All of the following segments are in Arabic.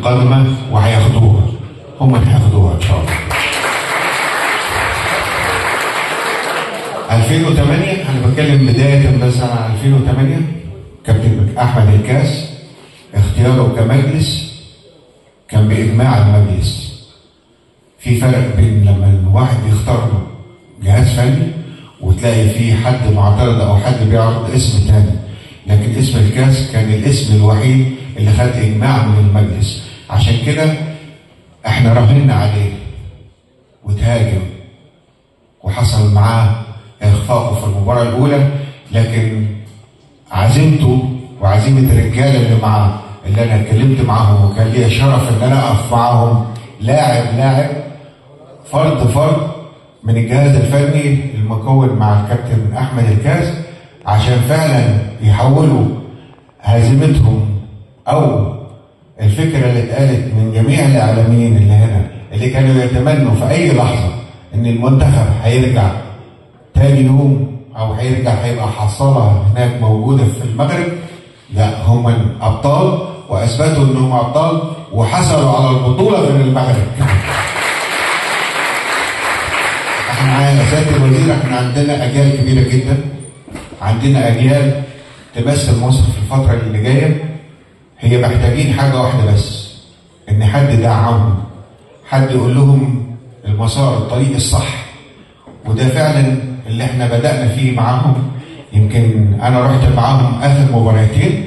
القادمه وهياخدوها، هم اللي هياخدوها ان شاء الله. 2008 انا بتكلم بدايه مثلا عن 2008 كابتن احمد الكاس اختياره كمجلس كان باجماع المجلس. في فرق بين لما الواحد يختار جهاز فني وتلاقي فيه حد معترض او حد بيعرض اسم تاني، لكن اسم الكاس كان الاسم الوحيد اللي خد اجماع من المجلس. عشان كده احنا راهنا عليه وتهاجم وحصل معاه اخفاقه في المباراه الاولى، لكن عزيمته وعزيمه الرجاله اللي معاه اللي انا اتكلمت معاهم وكان لي شرف ان انا اقف معاهم لاعب فرد من الجهاز الفني المكون مع الكابتن احمد الكاس، عشان فعلا يحولوا هزيمتهم او الفكره اللي اتقالت من جميع الاعلاميين اللي هنا اللي كانوا يتمنوا في اي لحظه ان المنتخب هيرجع تاني يوم او هيبقى حصاله هناك موجوده في المغرب. لا، هم الابطال واثبتوا انهم ابطال وحصلوا على البطوله من المغرب. احنا يا سياده الوزير احنا عندنا اجيال كبيره جدا، عندنا اجيال تمثل مصر في الفتره اللي جايه. هي محتاجين حاجه واحده بس، ان حد يدعمهم، حد يقول لهم المسار الطريق الصح. وده فعلا اللي احنا بدأنا فيه معاهم. يمكن انا رحت معاهم اخر مباراتين،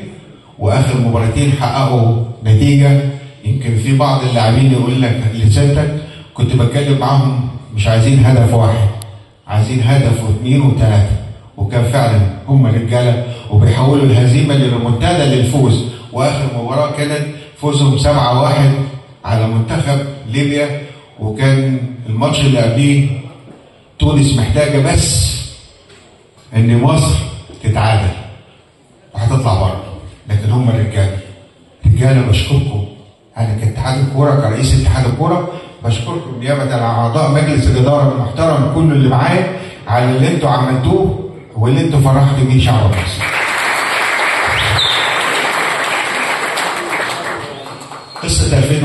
واخر مباراتين حققوا نتيجه. يمكن في بعض اللاعبين يقول لك لسانتك كنت بتكلم معاهم مش عايزين هدف واحد، عايزين هدف واثنين وثلاثه، وكان فعلا هم رجاله وبيحولوا الهزيمه للريمونتادا للفوز. واخر مباراه كانت فوزهم 7-1 على منتخب ليبيا، وكان الماتش اللي قبليه تونس محتاجه بس ان مصر تتعادل وهتطلع بره، لكن هم رجاله. بشكركم انا كاتحاد الكوره كرئيس اتحاد الكوره، بشكركم نيابه عن اعضاء مجلس الاداره المحترم كل اللي معايا على اللي انتوا عملتوه واللي انتوا فرحتوا بيه شعب مصر. قصه 2000